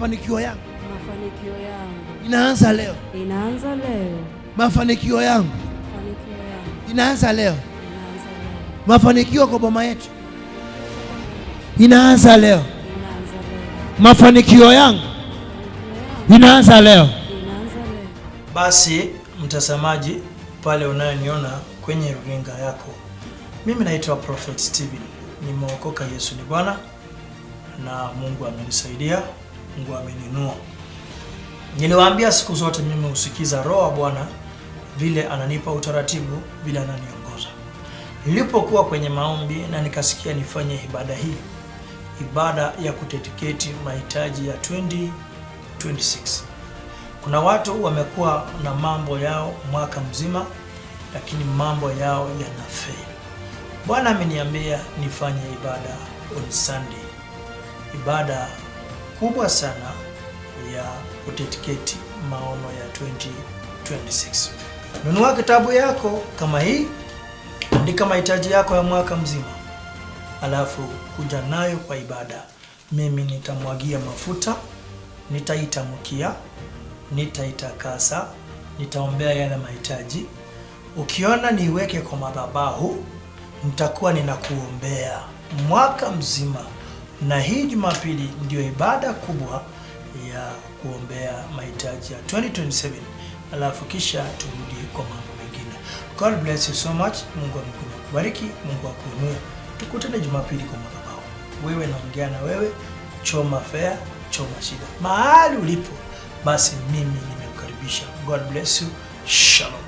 mafanikio yangu inaanza leo. Mafanikio yangu inaanza leo. Mafanikio kwa boma yetu inaanza leo. Mafanikio yangu inaanza leo. Basi mtazamaji pale unayoniona kwenye runinga yako, mimi naitwa Prophet Steven. Nimeokoka, Yesu ni Bwana, na Mungu amenisaidia, Mungu ameninua. Niliwaambia siku zote mimi usikiza Roho wa Bwana vile ananipa utaratibu, vile ananiongoza. Nilipokuwa kwenye maombi na nikasikia nifanye ibada hii, ibada ya kudedicate mahitaji ya 2026. Kuna watu wamekuwa na mambo yao mwaka mzima, lakini mambo yao yanafeli. Bwana ameniambia nifanye ibada on Sunday, ibada kubwa sana ya kudedicate maono ya 2026. Nunua kitabu yako kama hii, andika mahitaji yako ya mwaka mzima, alafu kuja nayo kwa ibada. Mimi nitamwagia mafuta, nitaitamkia, nitaitakasa, nitaombea yale mahitaji. Ukiona niweke kwa madhabahu, nitakuwa ninakuombea mwaka mzima. Na hii Jumapili ndio ibada kubwa ya kuombea mahitaji ya 2027, alafu kisha turudi kwa mambo mengine. God bless you so much. Mungu akubariki, Mungu akuinue. Tukutane Jumapili kwa madhabahu. Wewe naongea na wewe, choma fea, choma shida. Mahali ulipo, basi mimi nimekukaribisha. God bless you. Shalom.